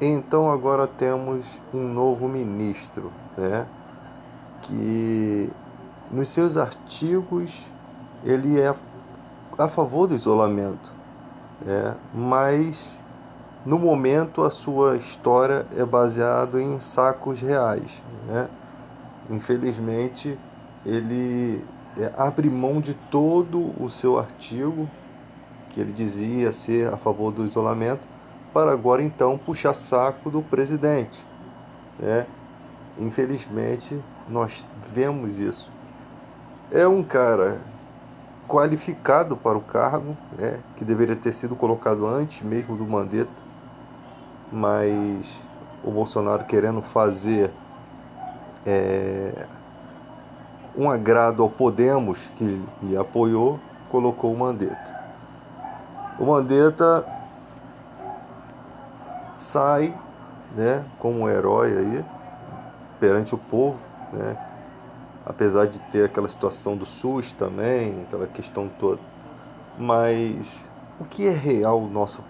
Então agora temos um novo ministro, né? Que nos seus artigos ele é a favor do isolamento, mas no momento a sua história é baseada em sacos reais, né? Infelizmente ele abre mão de todo o seu artigo que ele dizia ser a favor do isolamento para agora então puxar saco do presidente, né? Infelizmente nós vemos isso. É um cara qualificado para o cargo, né, que deveria ter sido colocado antes mesmo do Mandetta, mas o Bolsonaro querendo fazer um agrado ao Podemos, que lhe apoiou, colocou o Mandetta. O Mandetta sai, né, como um herói aí perante o povo, né, apesar de ter aquela situação do SUS também, aquela questão toda. Mas o que é real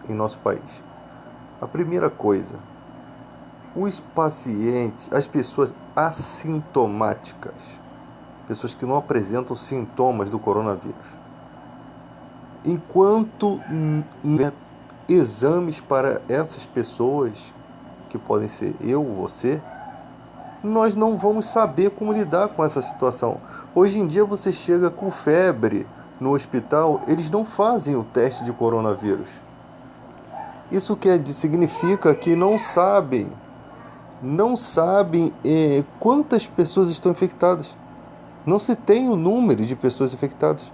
em nosso país? A primeira coisa, os pacientes, as pessoas assintomáticas, pessoas que não apresentam sintomas do coronavírus, enquanto exames para essas pessoas, que podem ser eu, você, nós não vamos saber como lidar com essa situação. Hoje em dia você chega com febre no hospital, eles não fazem o teste de coronavírus. Isso significa que não sabem quantas pessoas estão infectadas. Não se tem o número de pessoas infectadas.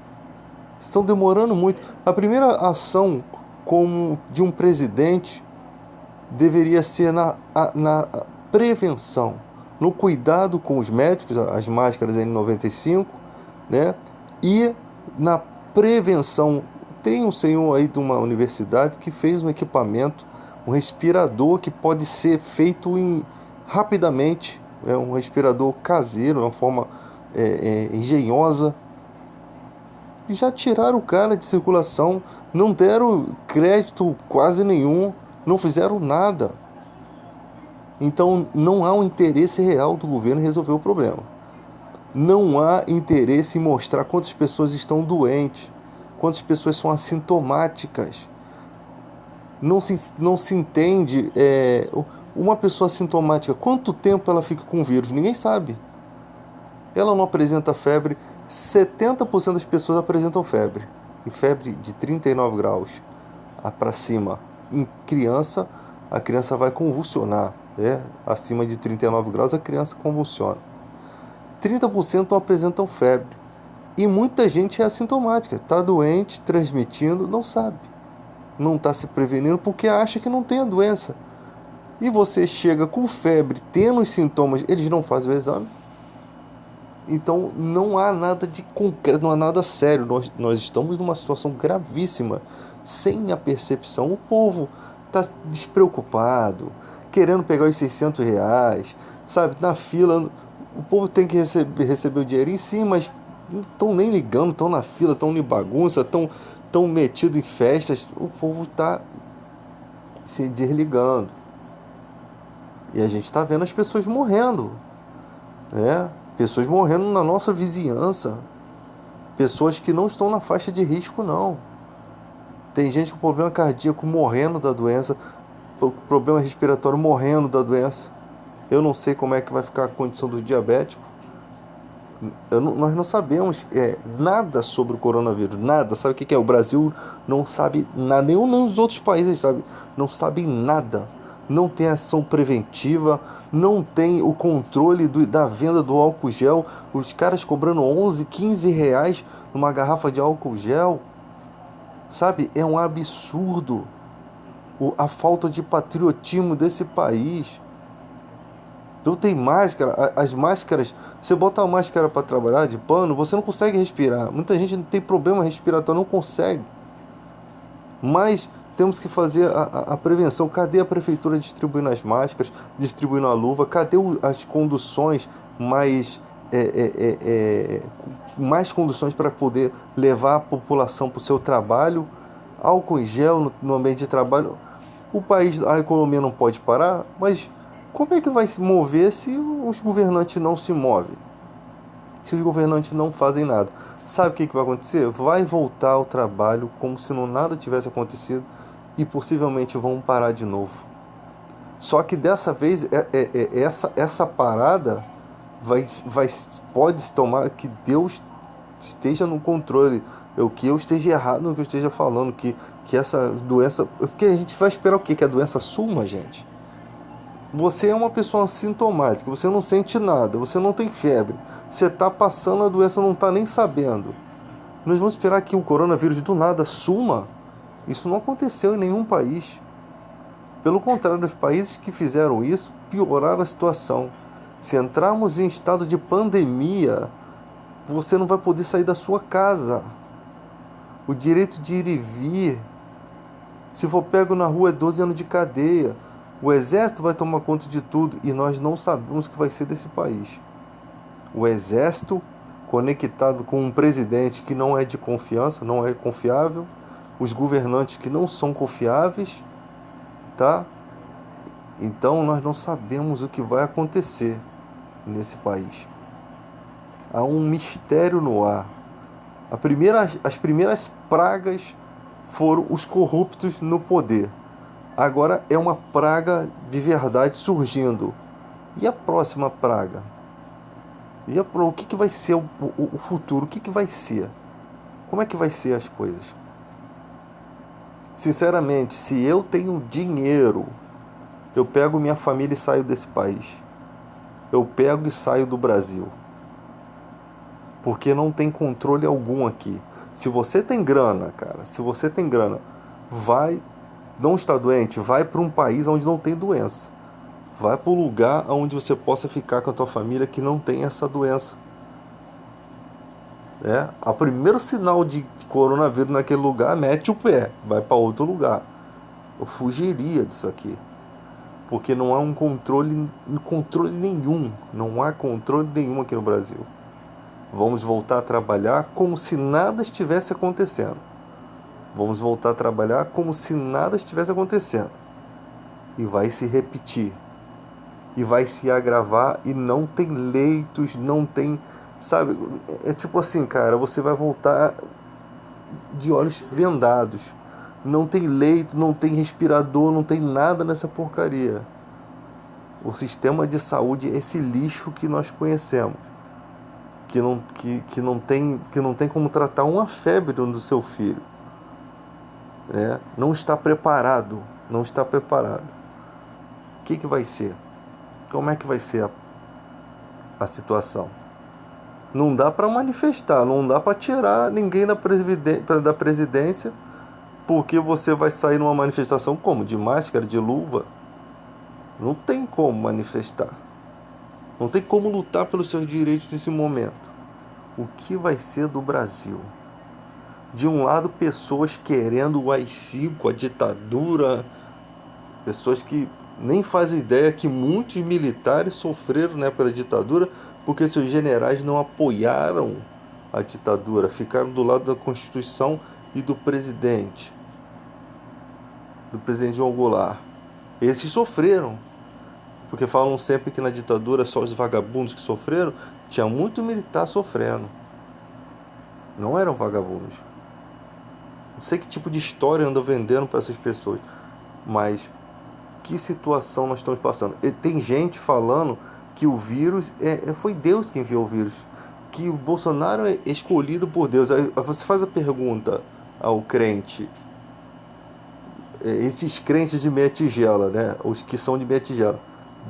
Estão demorando muito. A primeira ação como de um presidente deveria ser na prevenção, no cuidado com os médicos, as máscaras N95, né? E na prevenção. Tem um senhor aí de uma universidade que fez um equipamento, um respirador que pode ser feito rapidamente, um respirador caseiro, uma forma engenhosa. E já tiraram o cara de circulação, não deram crédito quase nenhum, não fizeram nada. Então não há um interesse real do governo em resolver o problema. Não há interesse em mostrar quantas pessoas estão doentes, quantas pessoas são assintomáticas. Não se entende. Uma pessoa assintomática, quanto tempo ela fica com o vírus? Ninguém sabe. Ela não apresenta febre. 70% das pessoas apresentam febre. E febre de 39 graus para cima. Em criança, a criança vai convulsionar. Acima de 39 graus, a criança convulsiona. 30% não apresentam febre. E muita gente é assintomática. Está doente, transmitindo, não sabe. Não está se prevenindo porque acha que não tem a doença. E você chega com febre, tendo os sintomas, eles não fazem o exame. Então não há nada de concreto, não há nada sério. Nós estamos numa situação gravíssima, sem a percepção. O povo está despreocupado, querendo pegar os R$ 600, sabe? Na fila, o povo tem que receber o dinheiro em si, mas não estão nem ligando, estão na fila, estão em bagunça, estão metidos em festas. O povo está se desligando. E a gente está vendo as pessoas morrendo, né? Pessoas morrendo na nossa vizinhança. Pessoas que não estão na faixa de risco, não. Tem gente com problema cardíaco morrendo da doença, problema respiratório morrendo da doença. Eu não sei como é que vai ficar a condição do diabético. Nós não sabemos nada sobre o coronavírus, nada. Sabe o que é? O Brasil não sabe nada, nem os outros países sabe, não sabem nada. Não tem ação preventiva, não tem o controle da venda do álcool gel. Os caras cobrando 11, 15 reais numa garrafa de álcool gel, sabe? É um absurdo a falta de patriotismo desse país. Não tem máscara, as máscaras, você bota a máscara para trabalhar de pano, você não consegue respirar. Muita gente tem problema respiratório, não consegue. Mas temos que fazer a prevenção. Cadê a prefeitura distribuindo as máscaras, distribuindo a luva? Cadê as conduções mais conduções para poder levar a população para o seu trabalho? Álcool em gel no ambiente de trabalho. O país, a economia não pode parar, mas como é que vai se mover se os governantes não se movem? Se os governantes não fazem nada? Sabe o que vai acontecer? Vai voltar ao trabalho como se não nada tivesse acontecido e possivelmente vão parar de novo. Só que dessa vez essa parada vai pode se tomar que Deus esteja no controle, que eu esteja errado no que eu esteja falando, que essa doença, porque a gente vai esperar o quê? Que a doença suma, gente. Você é uma pessoa assintomática, você não sente nada, você não tem febre, você está passando a doença, não está nem sabendo. Nós vamos esperar que o coronavírus do nada suma? Isso não aconteceu em nenhum país. Pelo contrário, os países que fizeram isso pioraram a situação. Se entrarmos em estado de pandemia, você não vai poder sair da sua casa. O direito de ir e vir, se for pego na rua, é 12 anos de cadeia. O exército vai tomar conta de tudo e nós não sabemos o que vai ser desse país. O exército conectado com um presidente que não é de confiança, não é confiável, os governantes que não são confiáveis, tá? Então nós não sabemos o que vai acontecer nesse país. Há um mistério no ar. As primeiras pragas foram os corruptos no poder. Agora é uma praga de verdade surgindo. E a próxima praga? O que vai ser o futuro? O que vai ser? Como é que vai ser as coisas? Sinceramente, se eu tenho dinheiro, eu pego minha família e saio desse país. Eu pego e saio do Brasil. Porque não tem controle algum aqui. Se você tem grana, cara, se você tem grana, não está doente, vai para um país onde não tem doença. Vai para um lugar onde você possa ficar com a tua família que não tem essa doença. A primeiro sinal de coronavírus naquele lugar, mete o pé, vai para outro lugar. Eu fugiria disso aqui. Porque não há um controle nenhum. Não há controle nenhum aqui no Brasil. Vamos voltar a trabalhar como se nada estivesse acontecendo. Vamos voltar a trabalhar como se nada estivesse acontecendo. E vai se repetir. E vai se agravar e não tem leitos, não tem... Sabe, é tipo assim, cara, você vai voltar de olhos vendados. Não tem leito, não tem respirador, não tem nada nessa porcaria. O sistema de saúde é esse lixo que nós conhecemos. Que não tem como tratar uma febre do seu filho. Não está preparado. Não está preparado. O que vai ser? Como é que vai ser a situação? Não dá para manifestar, não dá para tirar ninguém da presidência, porque você vai sair numa manifestação como? De máscara, de luva? Não tem como manifestar. Não tem como lutar pelos seus direitos nesse momento. O que vai ser do Brasil? De um lado, pessoas querendo o AI-5, a ditadura, pessoas que nem fazem ideia que muitos militares sofreram, pela ditadura, porque seus generais não apoiaram a ditadura, ficaram do lado da Constituição e do presidente João Goulart. Esses sofreram, porque falam sempre que na ditadura só os vagabundos que sofreram. Tinha muito militar sofrendo, não eram vagabundos. Não sei que tipo de história anda vendendo para essas pessoas, mas que situação nós estamos passando. E tem gente falando que o vírus foi Deus que enviou o vírus, que o Bolsonaro é escolhido por Deus. Aí você faz a pergunta ao crente, esses crentes de meia tigela, os que são de meia tigela,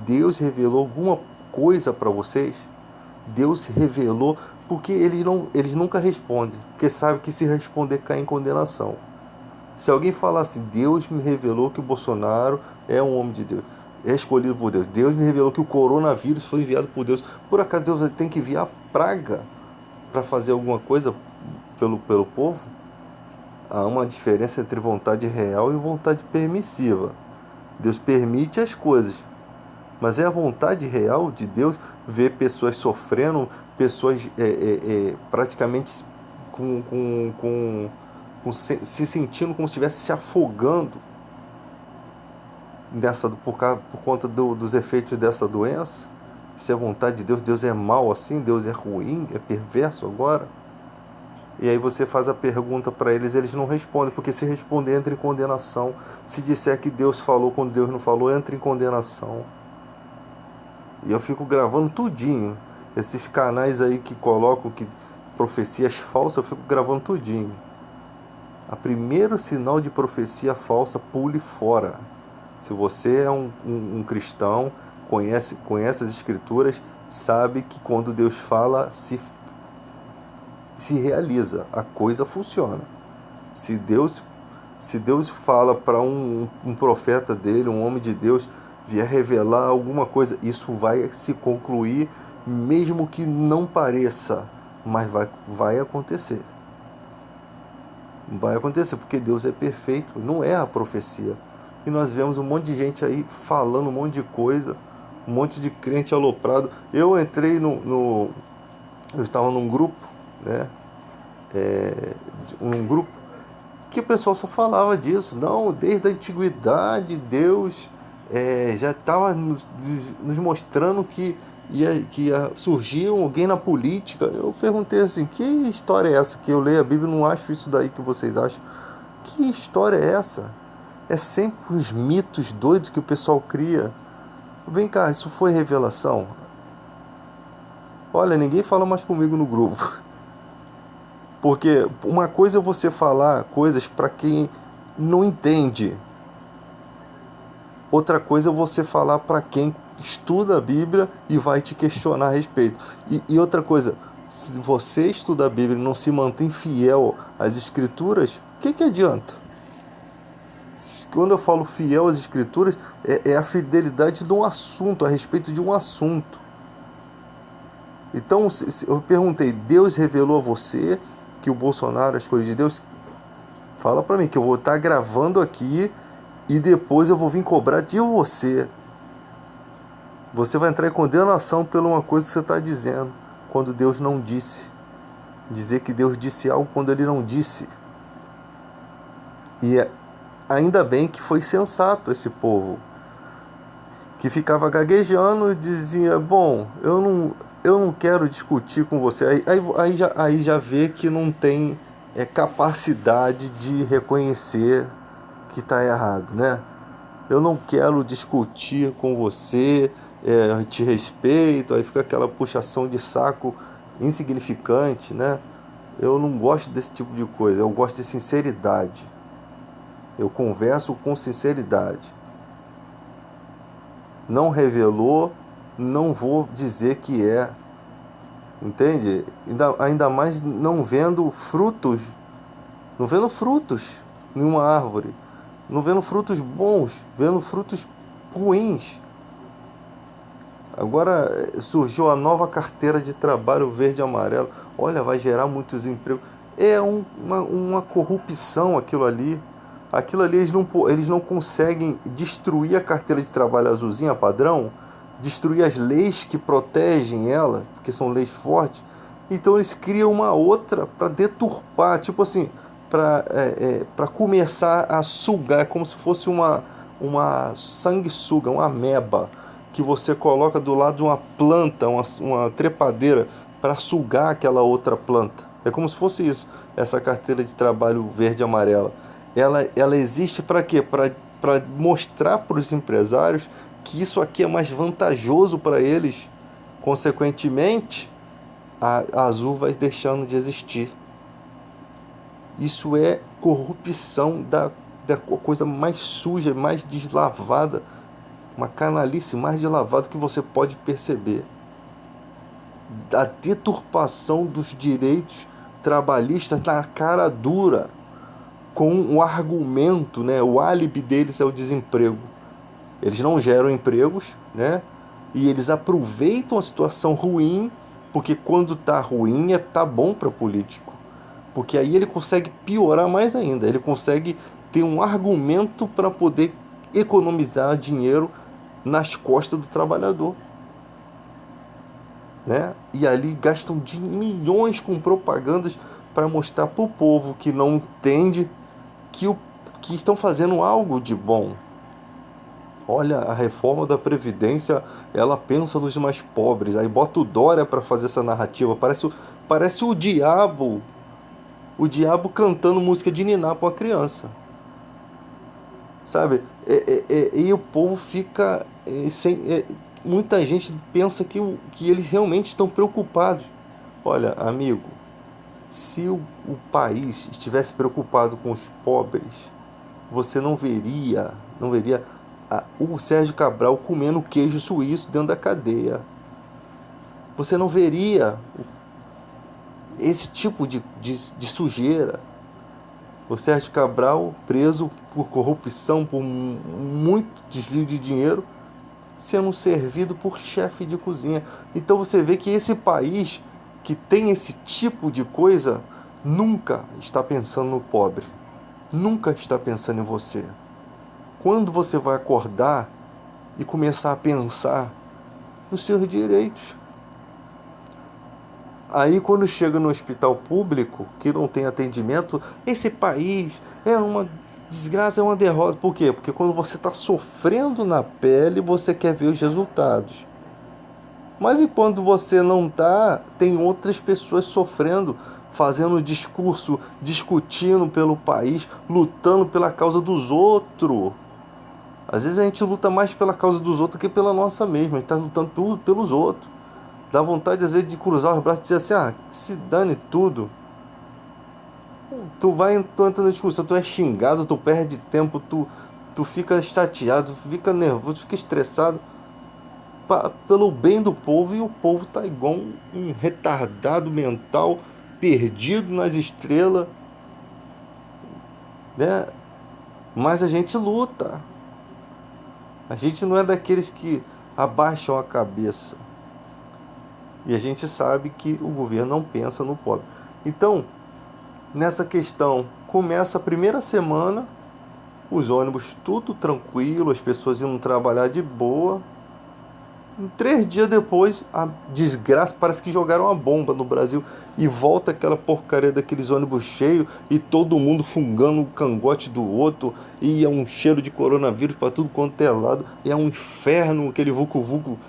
Deus revelou alguma coisa para vocês? Deus revelou? Porque eles nunca respondem, porque sabem que se responder cai em condenação. Se alguém falar assim, Deus me revelou que o Bolsonaro é um homem de Deus, é escolhido por Deus, Deus me revelou que o coronavírus foi enviado por Deus, por acaso Deus tem que enviar praga para fazer alguma coisa pelo povo? Há uma diferença entre vontade real e vontade permissiva. Deus permite as coisas, mas é a vontade real de Deus ver pessoas sofrendo, pessoas praticamente se sentindo como se estivesse se afogando. por conta dos efeitos dessa doença? Se é vontade de Deus, Deus é mau assim, Deus é ruim, é perverso agora? E aí você faz a pergunta para eles, eles não respondem, porque se responder entra em condenação. Se disser que Deus falou quando Deus não falou, entra em condenação. E eu fico gravando tudinho. Esses canais aí que colocam que profecias falsas, eu fico gravando tudinho. A primeiro sinal de profecia falsa, pule fora. Se você é um cristão, conhece as escrituras, sabe que quando Deus fala, se realiza, a coisa funciona. Se Deus fala para um profeta dele, um homem de Deus, vier revelar alguma coisa, isso vai se concluir, mesmo que não pareça, mas vai acontecer. Vai acontecer, porque Deus é perfeito, não é a profecia. E nós vemos um monte de gente aí falando um monte de coisa, um monte de crente aloprado. Eu entrei eu estava num grupo, né? Um grupo que o pessoal só falava disso. Não, desde a antiguidade, Deus já estava nos mostrando que ia surgir alguém na política. Eu perguntei assim, que história é essa? Que eu leio a Bíblia e não acho isso daí que vocês acham. Que história é essa? É sempre os mitos doidos que o pessoal cria. Vem cá, isso foi revelação? Olha, ninguém fala mais comigo no grupo. Porque uma coisa é você falar coisas para quem não entende. Outra coisa é você falar para quem estuda a Bíblia e vai te questionar a respeito. E outra coisa, se você estuda a Bíblia e não se mantém fiel às Escrituras, o que adianta? Quando eu falo fiel às Escrituras, é a fidelidade de um assunto, a respeito de um assunto. Então, eu perguntei, Deus revelou a você que o Bolsonaro é a escolha de Deus? Fala para mim, que eu vou estar gravando aqui e depois eu vou vir cobrar de você. Você vai entrar em condenação por uma coisa que você está dizendo, quando Deus não disse. Dizer que Deus disse algo quando Ele não disse. E ainda bem que foi sensato esse povo, que ficava gaguejando e dizia, bom, eu não quero discutir com você. Aí já vê que não tem capacidade de reconhecer que está errado, né? Eu não quero discutir com você, eu te respeito, aí fica aquela puxação de saco insignificante, né? Eu não gosto desse tipo de coisa, eu gosto de sinceridade. Eu converso com sinceridade. Não revelou, não vou dizer que é. Entende? Ainda mais não vendo frutos em uma árvore. Não vendo frutos bons, vendo frutos ruins. Agora surgiu a nova carteira de trabalho verde e amarelo. Olha, vai gerar muitos empregos. É uma corrupção aquilo ali. Aquilo ali eles não conseguem destruir a carteira de trabalho azulzinha padrão, destruir as leis que protegem ela, porque são leis fortes. Então eles criam uma outra para deturpar, tipo assim, para começar a sugar, como se fosse uma sanguessuga, uma ameba, que você coloca do lado de uma planta, uma trepadeira, para sugar aquela outra planta. É como se fosse isso, essa carteira de trabalho verde e amarela. Ela existe para quê? Para mostrar para os empresários que isso aqui é mais vantajoso para eles. Consequentemente, a Azul vai deixando de existir. Isso é corrupção da coisa mais suja, mais deslavada, uma canalice mais deslavada que você pode perceber. A deturpação dos direitos trabalhistas na cara dura, com o argumento, né? O álibi deles é o desemprego. Eles não geram empregos, né? E eles aproveitam a situação ruim, porque quando tá ruim, tá bom para o político. Porque aí ele consegue piorar mais ainda. Ele consegue ter um argumento para poder economizar dinheiro nas costas do trabalhador, né? E ali gastam de milhões com propagandas para mostrar para o povo que não entende que estão fazendo algo de bom. Olha, a reforma da Previdência, ela pensa nos mais pobres. Aí bota o Dória para fazer essa narrativa. Parece o diabo cantando música de niná para uma criança. Sabe? E o povo fica sem. Muita gente pensa que eles realmente estão preocupados. Olha, amigo, se o país estivesse preocupado com os pobres, você não veria o Sérgio Cabral comendo queijo suíço dentro da cadeia. Você não veria esse tipo de sujeira. O Sérgio Cabral preso por corrupção, por muito desvio de dinheiro, sendo servido por chefe de cozinha. Então você vê que esse país que tem esse tipo de coisa nunca está pensando no pobre, nunca está pensando em você. Quando você vai acordar e começar a pensar nos seus direitos? Aí quando chega no hospital público, que não tem atendimento, esse país é uma desgraça, é uma derrota. Por quê? Porque quando você está sofrendo na pele, você quer ver os resultados. Mas enquanto você não está, tem outras pessoas sofrendo, fazendo discurso, discutindo pelo país, lutando pela causa dos outros. Às vezes a gente luta mais pela causa dos outros que pela nossa mesma. A gente está lutando pelos outros. Dá vontade às vezes de cruzar os braços e dizer assim, se dane tudo. Tu entra na discussão, tu é xingado, tu perde tempo, tu fica chateado, tu fica nervoso, tu fica estressado pelo bem do povo, e o povo tá igual um retardado mental, perdido nas estrelas, né? Mas a gente luta. A gente não é daqueles que abaixam a cabeça. E a gente sabe que o governo não pensa no pobre. Então, nessa questão, começa a primeira semana, os ônibus tudo tranquilo, as pessoas indo trabalhar de boa. 3 dias depois, a desgraça, parece que jogaram uma bomba no Brasil e volta aquela porcaria daqueles ônibus cheios e todo mundo fungando o cangote do outro, e é um cheiro de coronavírus para tudo quanto é lado, e é um inferno, aquele vucu-vucu,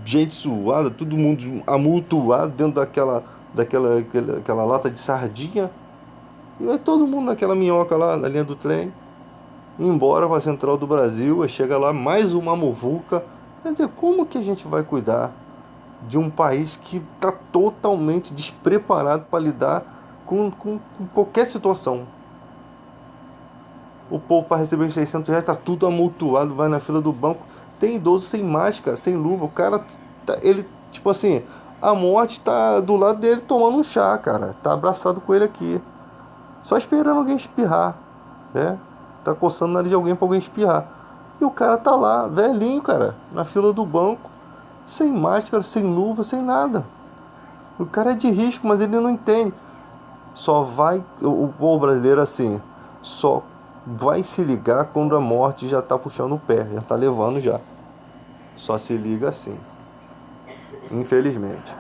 gente suada, todo mundo amultuado dentro daquela lata de sardinha, e vai todo mundo naquela minhoca lá na linha do trem, embora para a Central do Brasil, aí chega lá mais uma muvuca. Quer dizer, como que a gente vai cuidar de um país que está totalmente despreparado para lidar com qualquer situação? O povo, para receber os R$ 600 está tudo amultuado, vai na fila do banco. Tem idoso sem máscara, sem luva. O cara, ele, tipo assim, a morte tá do lado dele tomando um chá, cara. Tá abraçado com ele aqui. Só esperando alguém espirrar, né? Tá coçando o nariz de alguém para alguém espirrar. E o cara tá lá, velhinho, cara, na fila do banco, sem máscara, sem luva, sem nada. O cara é de risco, mas ele não entende. Só vai, o povo brasileiro assim, só vai se ligar quando a morte já tá puxando o pé, já tá levando já. Só se liga assim, infelizmente.